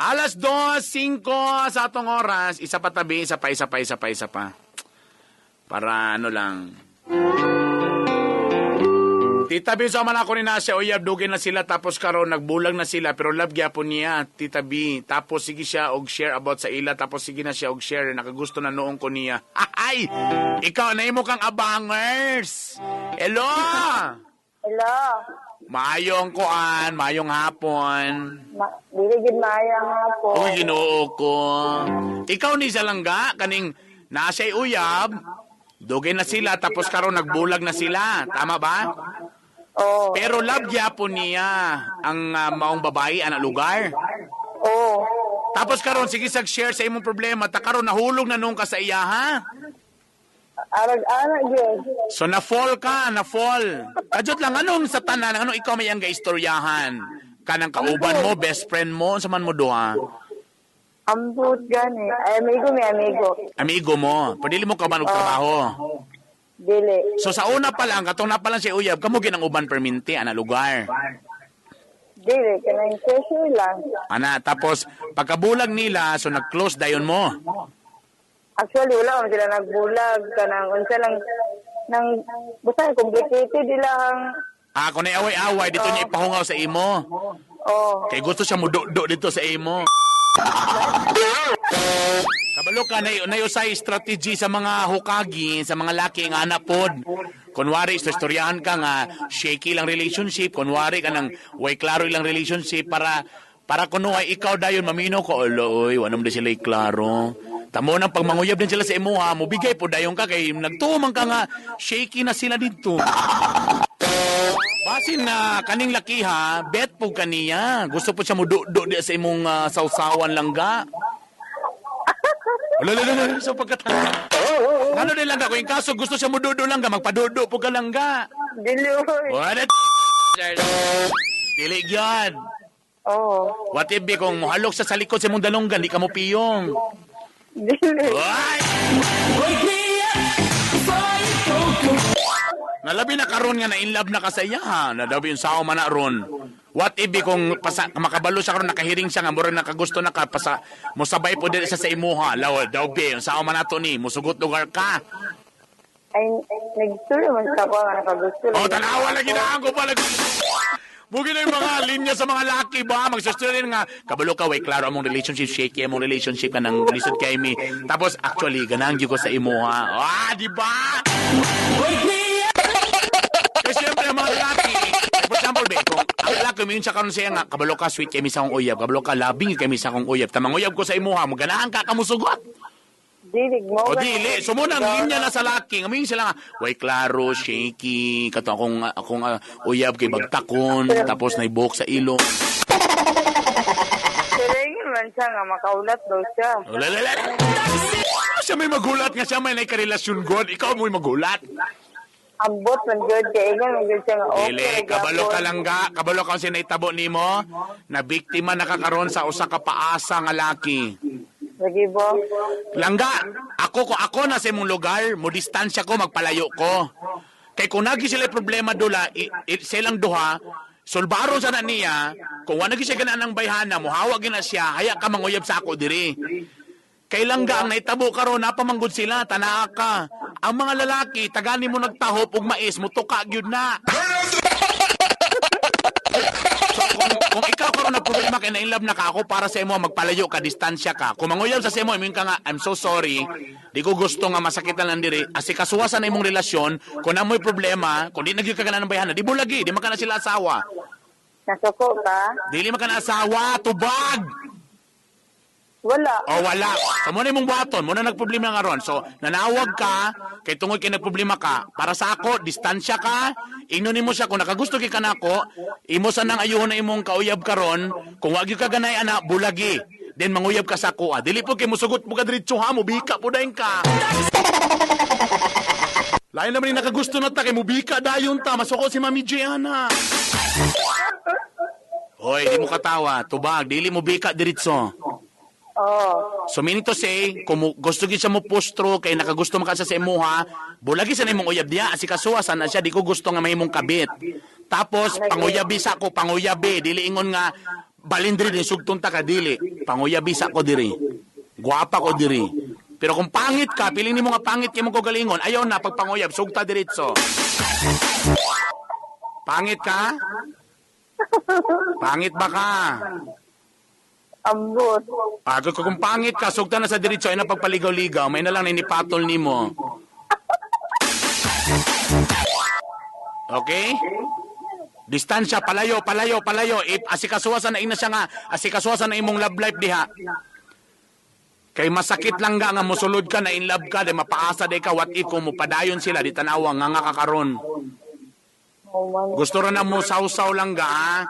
Alas 2:05 sa atong oras, isa pa tabi, isa pa. Para ano lang. Tita B, so man ako ni Nasya, uyab, dugin na sila, tapos karon nagbulag na sila, pero love gyapon niya, Tita B. Tapos sige siya og share about sa ila, tapos sige na siya og share, nakagusto na noong ko niya. Ay! Ikaw, na mo kang abangers! Hello! Hello. Maayong kuan, maayong hapon. Diligid maayang hapon. Uy, Ginoo ko. Ikaw ni Salangga, kaning nasa'y uyab, Dugay na sila, tapos karon nagbulag na sila. Tama ba? Oo. Pero love po niya ang maong babae, anak lugar. Oo. Tapos karon sige sag-share sa imong problema, ta karon nahulog na nung ka sa iya, ha? Arag-arag yun. So na-fall ka, na-fall. Kajot lang, anong sa tanan, anong ikaw may ang gaistoryahan? Kanang kauban mo, best friend mo, sa man mo doha? Ambot gani. Ay, amigo may amigo. Amigo mo, padili mo ka ba trabaho? Dili. So sa una pa lang, katong na pa lang si Uyab, kamo ginang uban perminti, ana lugar. Dili. Kanang session lang. Ana, tapos pagkabulag nila, so nag-close dayon mo. Actually, wala man sila nagbulag. Kanang unsa lang nang basta complicated ilang. Kung na away-away, dito niya ipahungaw sa imo. Oh. Kay gusto siya mudo dito sa imo. Kabalo ka, nayusay strategy sa mga hukagi, sa mga laki nga anapod. Kunwari, istoryahan ka nga, shaky lang relationship. Kunwari ka ng way klaro ilang relationship para kuno ay ikaw dayon mamino ko. Oy, wanam di sila klaro. Tamo nang pagmanguyab din sila sa imo ha, mubigay po dayon ka kay nagtuman ka nga, shaky na sila dito. Basin na kaning laki ha, bet po kaniya. Gusto po siya mo do sa imong sausawan langga. Wala, so pagkatanda. Ano din langga, kung yung kaso gusto siya mo do langga, magpadodo po ka langga. Dili. What it? Dili yan. Oh. What if kung muhalok sa likod sa imong dalonggan, di ka mo piyong. Dili. Ay! Nalabi na karon nga na in love na kasaya ha. Nadabi yung sao man na ron. What if kung makabalo siya karon nakahiring siya nga murag nakagusto na ka pasa mo sabay po diri sa imuha. Law daw be yung sao man nato ni musugot lugar ka. Ay, nagsulo man sa ko nga nakagusto. Tanawa lagi na ako pala. Bugi na yung mga linya sa mga laki ba? Magsusto rin nga. Kabalo ka, way klaro among relationship, shaky among relationship ka ng lisod kay me. Tapos, actually, ganang ko sa imo ha. Di ba? Kasi siyempre, ang mga lalaki, for example, kung ang lalaki, minsan siya karon siya nga, kabalo ka, sweet kay misa kong uyab. Kabalo ka, labing kay misa kong uyab. Tamang uyab ko sa imo ha, maganahan ka, kamusugot. Dilig mo. O dili. So muna ang linya na sa laki. Ngayon sila nga, way klaro, shaky, kato akong uyab kay bagtakon, tapos naibok sa ilo. Siringin man siya nga, makaulat daw siya. Siya may magulat nga siya, may naikarelasyon god. Ikaw mo'y magulat. Ambot man good kay ingon man good siya nga okay. Dili, kabalo ka lang ga. Kabalo ka kung sinaitabo ni mo, na biktima nakakaroon sa usa ka paasa nga laki. Lagi bo. Langga, ako na sa imong lugar, mo distansya ko, magpalayo ko. Kay kung nagi sila problema dula, silang duha, solbaro sa na niya, kung wala siya ganaan ng bayhana, muhawag na siya, haya ka manguyab sa ako diri. Kay langga, ang naitabo karon napamanggod sila, tanaa ka. Ang mga lalaki, tagani mo nagtahop ug mais, mutuka gyud na. Kung ikaw karon na problema kay na-inlove na ka ako para sa imo magpalayo ka, distansya ka. Kung manguyab sa imo, imin ka nga, I'm so sorry. Di ko gusto nga masakitan lang diri. Asikasuwasan na imong relasyon. Kung na mo'y problema, kung di nagyud ka ng bayhana, di bulagi, di man ka na sila asawa. Nasuko ka? Dili man ka na asawa, tubag. Wala. O wala. So muna imong buhaton, muna nagproblema nga ron. So nanawag ka, kay tungod kay nagproblema ka. Para sa ako, distansya ka, ingnonin mo siya. Kung nakagusto kay kanako, imo sa nang ayuhon na imong kauyab karon. Kung wagi ka ganay ana, bulagi. Then manguyab ka sa ako. Dili po kay musugot mo ka diretso ha, mubika po dayon ka. Lain naman yung nakagusto na ta, kay mubika dayon ta. Masuko si Mami Gianna. Hoy, di mo katawa. Tubag, dili mubika diretso. Oh. So meaning to say, kung gusto gid siya mo postro kay nakagusto man ka sa imuha, bulagi sa imong uyab diya, asikasuwasan na siya, di ko gusto nga mahimong kabit. Tapos panguyabi sa ko, panguyabi, dili ingon nga balindri din sugton ta ka dili. Panguyabi sa ko diri. Guwapa ko diri. Pero kung pangit ka, piling nimo nga pangit kay mo ko galingon, ayaw na pagpanguyab, sugta diretso. Pangit ka? Pangit ba ka? Ambot. Kung pangit ka, sugta na sa diretso ay napagpaligaw-ligaw, may na lang ninipatol nimo. Okay? Distansya, palayo. Asikasuwasan na ina siya nga, asikasuwasan na imong love life diha. Kay masakit lang nga musulod ka na in love ka, di mapaasa di ka, what if kung mupadayon sila, di tanawa nga kakaron. Oh, man. Gusto rin na mo sausaw lang ga, ha?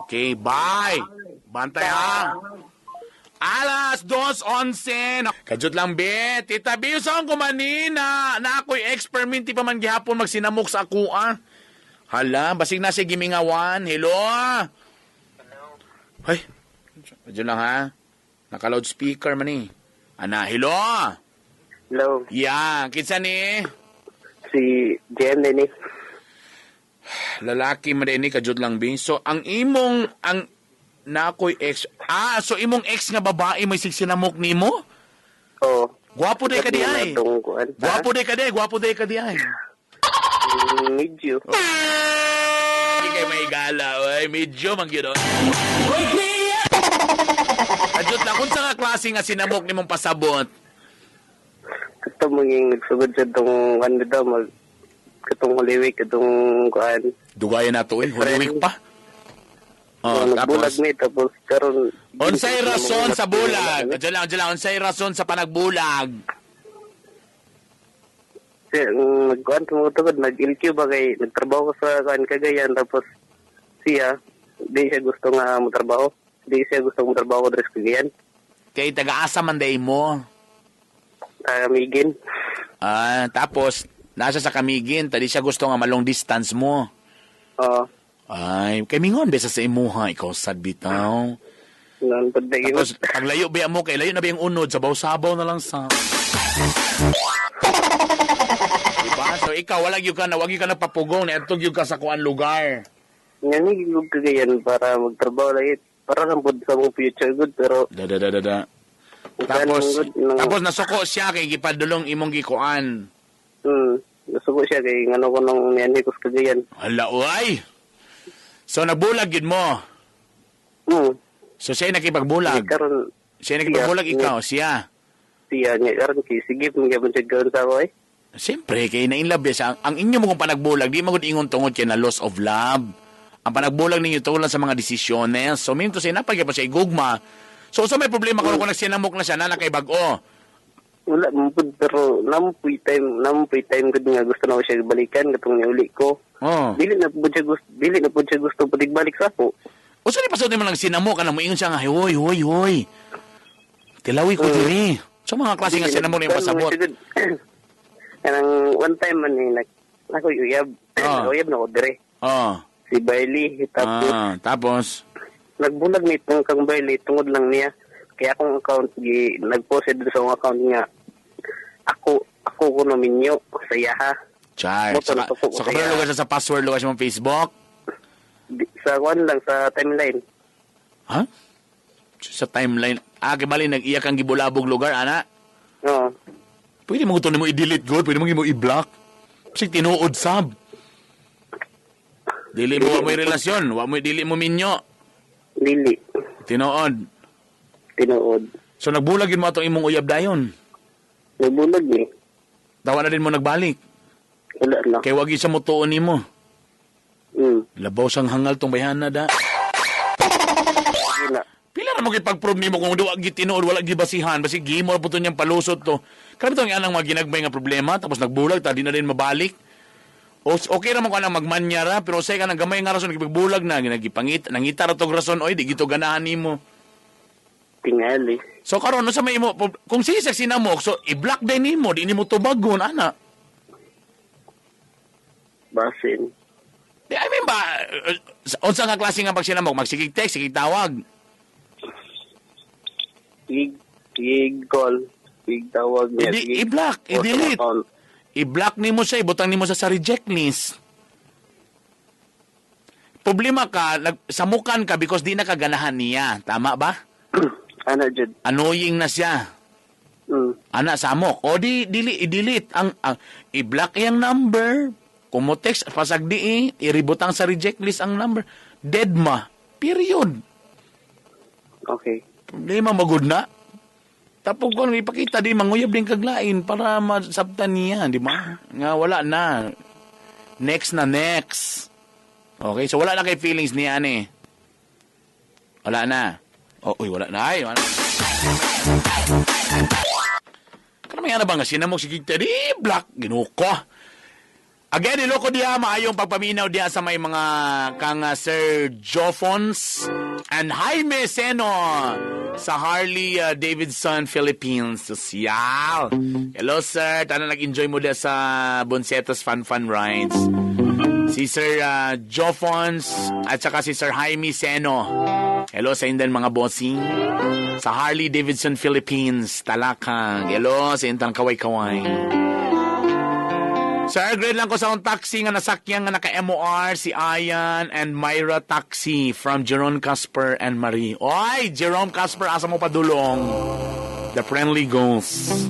Okay, bye. Bantay, ha? Alas 2:11. Kajut lang, be. Tita B, saan ko manina? Na ako'y experiment, pa man gihapon magsinamok sa ako, ah. Hala, basig na si Gimingawan. Hello? Ay, kajut lang, ha? Naka-loudspeaker man, eh. Ana, hello? Hello, Yeah, kinsa ni? si Jem din eh. Lalaki man din ni kajud lang, B. So, ang nakoy ex. So imong ex nga babae may sigsinamok nimo? Oo. Gwapo day ka di ay. Gwapo day ka di, gwapo day ka di ay. Medyo. Hindi kay may gala, oy. Medyo man gyud. Kajud lang kung sa nga klase nga sinamok nimong pasabot. Ito mong nagsugod sa itong daw, katong holiwik, katong kuhan. Dugayan na to, eh. Holiwik pa. Nagbulag Tapos, ni, tapos karon. unsay rason sa bulag? Diyan lang, unsay rason sa panagbulag? Nagkuhan, tumutugod, nag-LQ ba kay, nagtrabaho ko sa kuhan Cagayan, tapos siya, di siya gusto nga matrabaho. Di siya gusto matrabaho ko sa Cagayan. Kay taga-asa man day mo. Kamigin. Tapos, nasa sa Kamigin, tadi siya gusto nga malong distance mo. Oo. Ay, kay mingon besa sa imuha, ikaw sad bitaw. Tapos, paglayo ba mo, kay layo na ba yung unod, sabaw-sabaw na lang sa... Diba? So, ikaw, wag yung ka napapugong, naitog yung ka sa kuan lugar. Ngayon, yung Cagayan para magtrabaho lagi. Para lang po sa mong future good, pero... Tapos nasuko siya kay gipadulong imong gikuan. Nasuko siya kay ngano ko nung niyan ko sa Cagayan. Hala, uy! So, nagbulag yun mo? So, siya nakipagbulag? Karon Siya nakipagbulag, ikaw, siya? Siya, karon kay sige, mga bunchag gawin sa ako eh. Siyempre, kay na-inlove siya. Ang inyo mo kung panagbulag, di magod ingon tungod kay na loss of love. Ang panagbulag ninyo tungod lang sa mga desisyones. So, minto siya, napagya pa siya igugma. So, may problema kung nagsinamok na siya na nakaibago. Wala, pero namupoy time gud nga gusto na ko siya balikan katong niuli ko. Dili na po siya gusto patigbalik sa ako. O saan ipasod mo lang sinamok ka na mo ingon siya nga, hoy. Tilawi ko diri. So, mga klase nga sinamok na yung pasabot. Kanang one time man ako uyab. Uyab na ko dire. Si Bailey, tapos nagbulag ni kang Bailey tungod lang niya. Kaya akong account nag-post sa akong account niya. Ako kuno minyo sa yaha. Char. So kabalo lugar siya sa password lugar siya mong Facebook? Sa kuan lang sa timeline. Ha? Sa timeline. Kibali nag-iya kang gibulabog lugar ana? Oo. Pwede mo ito mo i-delete god, pwede mo i-block. Kasi tinuod sab. Dili mo may relasyon, dili mo minyo. Dili. Tinuod. So nagbulag yun mo itong imong uyab dayon? Nagbulag eh. Tawa na din mo nagbalik? Wala na. Kaya wag isa mo tuon ni mo? Labaw sang hangal tong bayhana da. Wala. Pila na mo kipag-prove ni mo kung wag gitinuod, wala gibasihan, basi gimo po ito niyang palusot to. Kami itong anang mga ginagbay nga problema, tapos nagbulag, di na rin mabalik. Okay naman ko anang magmanyara, pero say ka nang gamay nga rason, nagipagbulag na, nangita na itong rason, oy, di gito ganahan ni mo. Tingali. So karon sa may mo kung siya sinamok so i-block din nimo di nimo tubagon ana. Basin. I mean ba unsa nga klase nga pag sinamok magsigig text sigig tawag. Call, tawag niya. I-block, i-delete. I-block nimo siya, ibutang nimo sa reject list. Problema ka, samukan ka because di na kaganahan niya. Tama ba? Ano, Jud? Annoying na siya. Ana, samok. O i-delete. I-block yung number. Kung mo text, pasagdi iributang sa reject list ang number. Dead ma. Period. Okay. Problema, magod na. Tapos kung ipakita, di manguyab din kaglain para masabtan niya, di ba? Nga, wala na. Next. Okay, so wala na kay feelings niya, Wala na. Wala na. Ay, wala. Kaya na ba nga sinamok si Gigtari? Black, ginuko. Again, iloko diya, maayong pagpaminaw diya sa may mga kang Sir Jofons and Jaime Seno sa Harley Davidson, Philippines. Social. Hello, sir. Tana nag-enjoy mo diya sa Bonsetos Fun Rides. Si Sir Jofons at saka si Sir Jaime Seno. Hello sa indan mga bossing. Sa Harley Davidson, Philippines. Talakang. Hello sa intang kaway-kaway. Sir, grade lang ko sa akong taxi nga nasakyan nga naka-MOR si Ayan and Myra Taxi from Jerome Casper and Marie. Oy, Jerome Casper, asa mo padulong? The Friendly Ghost.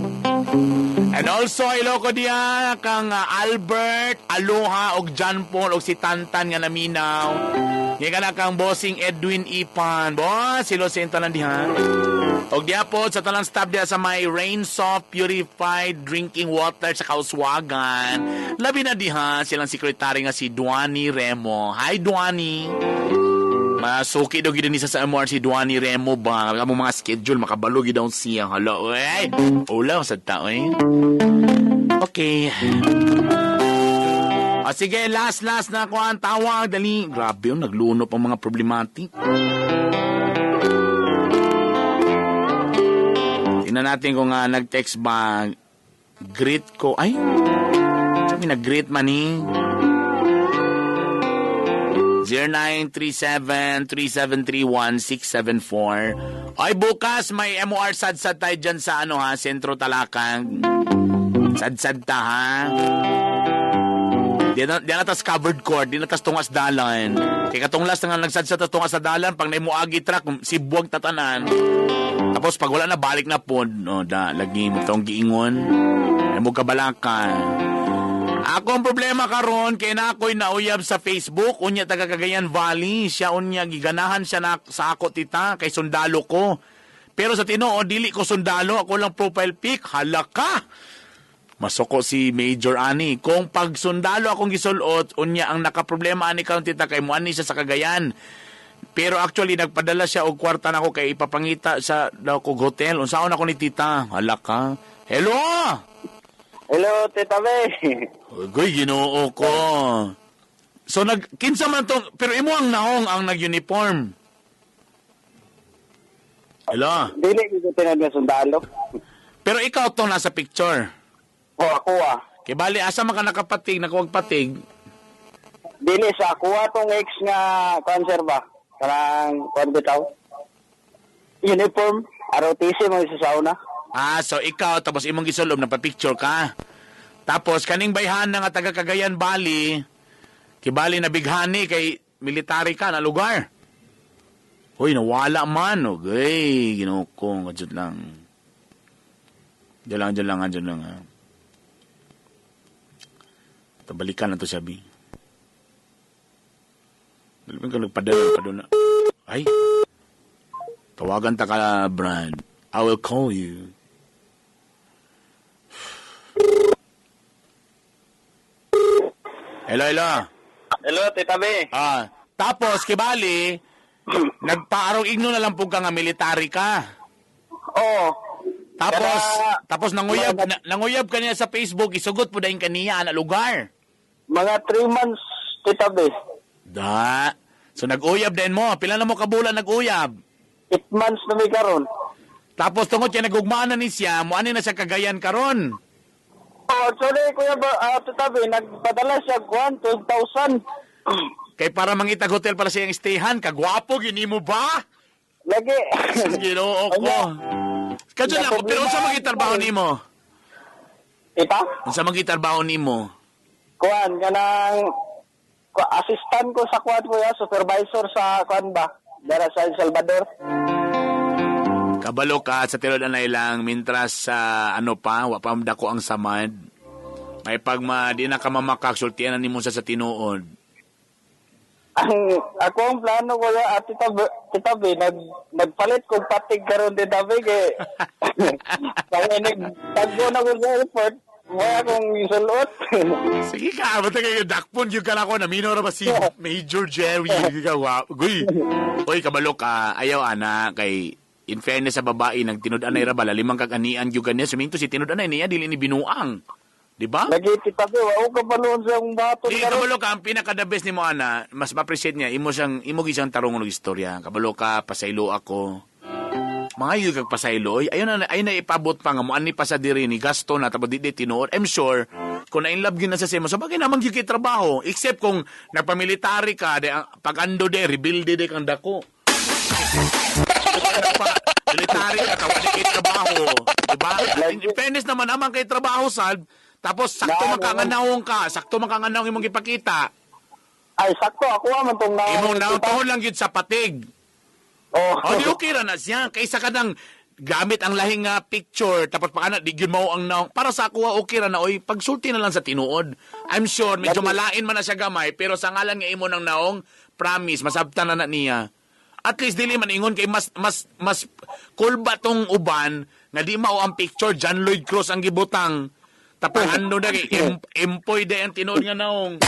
And also, iloko diya kang Albert, Aloha, og John Paul, og si Tantan nga naminaw. Nga ka na kang bossing Edwin Ipan. Boss, silo sa intanan diha. Og diya po, sa talang stop diya sa may Rain Soft Purified Drinking Water sa Kauswagan. Labi na diha silang sekretary nga si Duani Remo. Hi, Duani. Masuki daw gid ni sa MR si Duani Remo ba? Kamo mga schedule makabalo gid daw siya. Hello, eh. Ulaw sa tao eh. Okay. O sige, last na ko ang tawag. Dali. Grabe yun, naglunop ang mga problematic. Tingnan natin kung nag-text ba. Greet ko. Ay, sabi nag-greet man eh. 0937-3731-674. Ay, bukas may MOR sad-sad tayo dyan sa Sentro Talakang. Sad-sad ta, ha? Di na tas covered court, di na tas tungas dalan. Kaya katunglas na nga nagsad-sad tas tungas sa dalan, pag naimuagi truck, si buwag tatanan. Tapos pag wala na, balik na po. Lagi mo itong giingon. Ay mo kabalakan. Ako ang problema karon kay na ako'y nauyab sa Facebook. Unya taga Cagayan Valley. Siya unya, giganahan siya sa ako tita, kay sundalo ko. Pero sa Tinoo, dili ko sundalo. Ako lang profile pic. Halaka! Masoko si Major Ani. Kung pag sundalo akong gisulot, unya ang nakaproblema ani karon tita kay mo ani siya sa Cagayan. Pero actually, nagpadala siya og kwarta na ako kay ipapangita sa daw kog hotel. Unsaon ako ni tita? Halaka. Hello! Hello, Tita May. Goy, ginoo ko. So, kinsa man to, pero imo ang naong ang nag-uniform. Hello? Dili ko tinad nga sundalo. Pero ikaw to nasa picture. Ako Kay bali, asa man ka nakapatig, nakuwag patig. Dili sa ako tong ex nga konserba. Karang kuan bitaw. Uniform, ROTC mo sa sauna. So ikaw, tapos imong gisulob, napapicture ka. Tapos, kaning bayhan na nga taga Cagayan Valley, kibali na bighani kay military ka na lugar. Hoy, nawala man. Okay, ginukong, kadjud lang. Diyan lang. Tabalikan na to sabi. Dalawin ka nagpadala. Ay, tawagan ta ka, Brad. I will call you. Hello. Hello, Tita May. Tapos, kibali, nagpaarong igno na lang po ka nga military ka. Oo. Tapos nanguyab ka niya sa Facebook, isugot po dahil kaniya na lugar. Mga 3 months, Tita May. So nag-uyab din mo. Pila na mo kabulan nag-uyab? 8 months na may karon. Tapos tungod siya nagugmaan na ni siya, mo ani na siya Cagayan karon. Actually, Kuya Tita May, nagpadala siya 12,000. Kay para mangitag hotel para siyang stayhan, kagwapo, gini mo ba? Lagi. Ginoo ko. Kadyo lang, pero unsa magitrabaho nimo? Ita? Unsa magitrabaho nimo? Kuan, kanang assistant ko sa kuan Kuya, supervisor sa kuan ba? Dara sa El Salvador. Kabalo ka sa tinud anay lang, mintras sa wa pa dako ang samad. May pagma di na ka mamakak, sultianan nimo sa tinuod. Ako ang plano ko at Tita May, nagpalit kong patig karon Tita May kay kaya nagtagbo na ko sa airport, wala akong isulot. Sige ka, bata kayo dakpon yung ka na ko, namino na ba si Major Jerry? Guy, oy, kabalo ka, ayaw ana, kay in fairness sa babae, nang tinud-anay ra ba, limang kag-anian yung ganyan, suminto si tinud-anay niya, dili ni binuang. Di ba? Lagi titabi, wao ka pa noon sa baton Di, kabalo ka, ang pinaka-the best ni mo, ana, mas ma-appreciate niya, imo gisang tarong ng istorya. Kabalo ka, pasaylo ako. Mga yun kag pasaylo, ayun na ipabot pa nga mo, ani pa sa diri ni, gasto na, tapos di tinuod. I'm sure, kung na-inlove yun na sa semo, so bagay naman yung trabaho. Except kung nagpamilitary ka, pag ando de, rebuilde de kang dako. Military ka, tawad di kay trabaho. Diba? In fairness naman kay trabaho, Sal. Tapos, sakto makanganawong ka. Sakto makanganawong imong ipakita. Ay, sakto. Ako man itong Imong naong tuhon lang yun sa patig. Oh. O, di okay ra na siya. Kaysa ka nang gamit ang lahing picture, tapos pakana, di yun mo ang naong. Para sa ako, okay ra na, oy, pagsulti na lang sa tinuod. I'm sure, medyo malain man na siya gamay, pero sa ngalan nga imo ng naong, promise, masabtan na niya. At least dili man ingon kay mas cool ba tong uban nga di mao ang picture John Lloyd Cruz ang gibutang. Tapos ano na kay empoy de ang tinuod nga naong.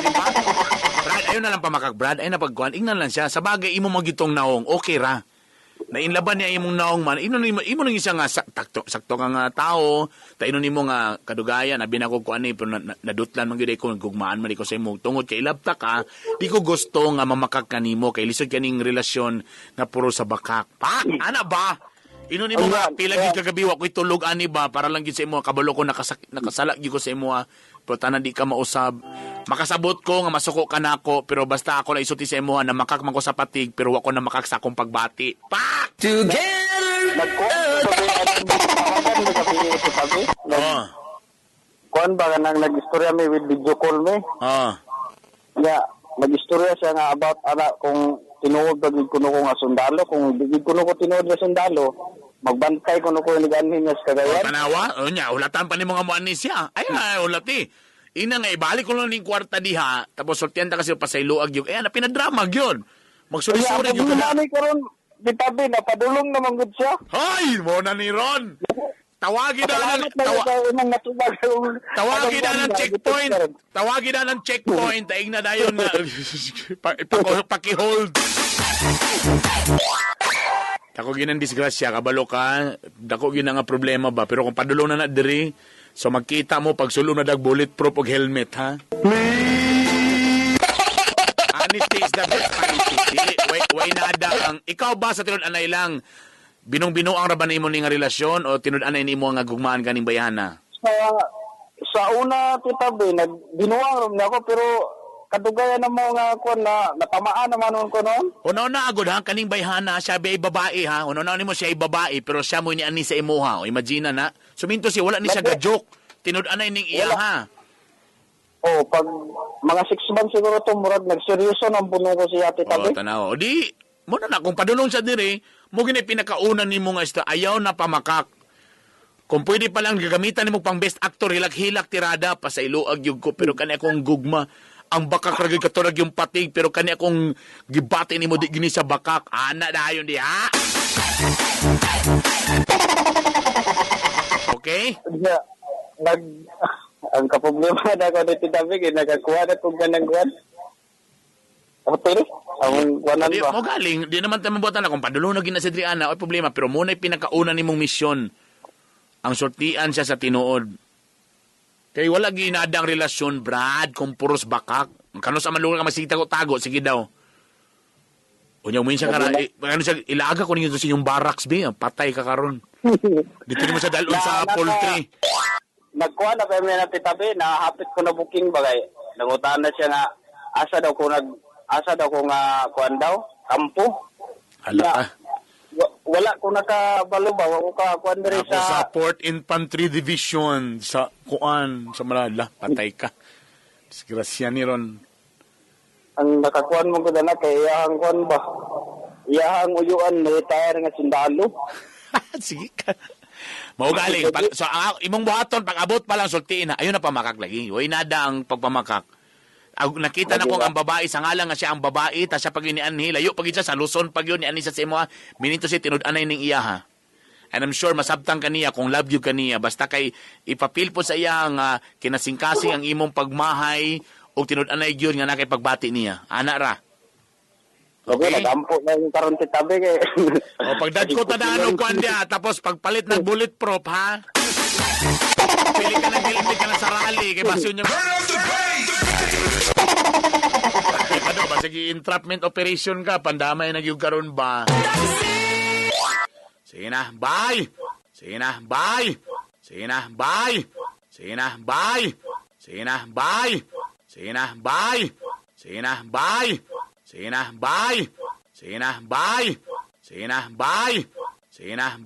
Diba? Brad, ayun na lang pamakak, Brad. Ayun na pagkuhan. Ingnan lang siya. Sa bagay, imo magitong naong. Okay ra. Nainlaban niya imong naong man. Imo nang isa nga sakto ka nga tao. Ta ino nimo nga kadugayan. Abi na ko kuan pero nadutlan man gyud ko gugmaan man ko sa imo tungod kay ilabta ka. Di ko gusto nga mamakak kanimo kay lisod kaning relasyon nga puro sa bakak. Ana ba? Ino nimo nga pila gyud kagabi wa ko'y tulog ani ba para lang gyud sa imo kabalo ko nakasala gyud ko sa imo. Pero tanan di ka mausab. Makasabot ko nga masuko ka nako pero basta ako lang isuti sa imo na makak man ko sa patig pero wa ko na makak sa akong pagbati. Pak! Together! Kuan ba nang nag-istorya mi with video call mi? Ya, nag-istorya siya nga about kung tinuod ba gid kuno ko nga sundalo, kung di kuno ko tinuod nga sundalo, magbantay kuno ko ni ganhin nga sa Cagayan. Panawa, nya ulatan pa nimo nga mo ani siya. Ay ulati. Ina nga ibalik ko lang ning kwarta diha, tapos sultian ta kasi pasayloag yung na pinadrama gyud. Magsuri-suri gyud ka. Ani karon bitabi na padulong naman gud siya. Hay, mo na ni Ron. Tawagin na ng checkpoint. Tawagin na ng checkpoint. Taing na dayon na. Paki-hold. Dako ginang disgrasya, kabalo ka. Dako ginang nga problema ba. Pero kung padulong na diri, so magkita mo pag sulo na dag bulletproof og helmet, ha? Honesty is the best policy. Way nada ang... Ikaw ba sa tinud anay lang, binong-bino ang raban nimo ning relasyon o tinud-anay nimo nga gugmaan kaning bayana? Sa una titabi nagbinuang ron ako pero kadugayan na mo nga kon na natamaan naman ko noon. Una agud ha kaning bayhana siya ay babae ha. Una nimo siya ay babae pero siya mo ni ani sa imuha. O imagine na. Suminto siya wala ni siya ga-joke. Tinud-anay ning iya ha. Oh, pag mga 6 months siguro to murag nagseryoso nang puno ko siya titabi. Oh, tanaw. O di mo na kung padulong sa diri, mo gini pinakauna nimo nga ista ayaw na pamakak. Kung pwede pa lang gagamitan nimo pang best actor hilak-hilak tirada pa sa iluag yung ko pero kani akong gugma ang bakak ra gyud katurag yung patig pero kani akong gibati nimo di gini sa bakak ana dayon di ha. Okay? Ang kaproblema na ko dito David nagakuha na kung ganang kuwan. Hotel? Ang kuwanan ba? Mo galing, di naman tayo mabuatan na kung padulong na gina si Adriana, o problema, pero muna yung pinakauna nimong misyon. Ang sortian siya sa tinuod. Kaya wala ginadang relasyon, Brad, kung puros bakak. Kano sa malungan ka masitago-tago, sige daw. O niya, umin siya ilaga ko ninyo sa inyong barracks, be, patay ka karon. Dito naman sa dalon sa poultry. Nagkuha na kami na titabi, nahapit ko na booking bagay. Nangutaan na siya nga, asa daw ko nga kuan daw, kampo. Hala. Wala ko nakabalo ba, wala ko ka kuan diri sa 4th Infantry Division sa kuan sa Malala, patay ka. Disgrasya ni Ron. Ang nakakuan mo ko na kay iyahang kuan ba? Iyahang uyuan retire nga sundalo. Sige ka. Maugaling. So, imong buhaton, pag abot pa lang sultiin na, ayun na pamakak lagi. Way nada ang pagpamakak. Nakita na ko ang babae, sa ngalan nga siya ang babae, ta siya pag inianhi, layo pag siya sa Luzon, pag yun, ni sa imo, minito siya tinud-anay ning iya ha. And I'm sure masabtang kaniya kung love you kaniya, basta kay ipapil po sa iya nga kinasingkasing ang imong pagmahay, o tinud-anay yun nga nakay pagbati niya. Ana ra. Okay, Okay. nagampo na yung karon si tabi kay. O pagdad ko tadaan kuan dia, tapos pagpalit ng bulletproof ha. Pili ka ng helmet ka na sa rally kay basyon yung ano ba sige entrapment operation ka pandamay nagyug karon ba. Sige na, bye. Sige na, bye. Sige na, bye. Sige na, bye. Sige na, bye. Sige na, bye. Sige na, bye. Sige na, bye. Sige na, bye. Sige na, bye. Sige na,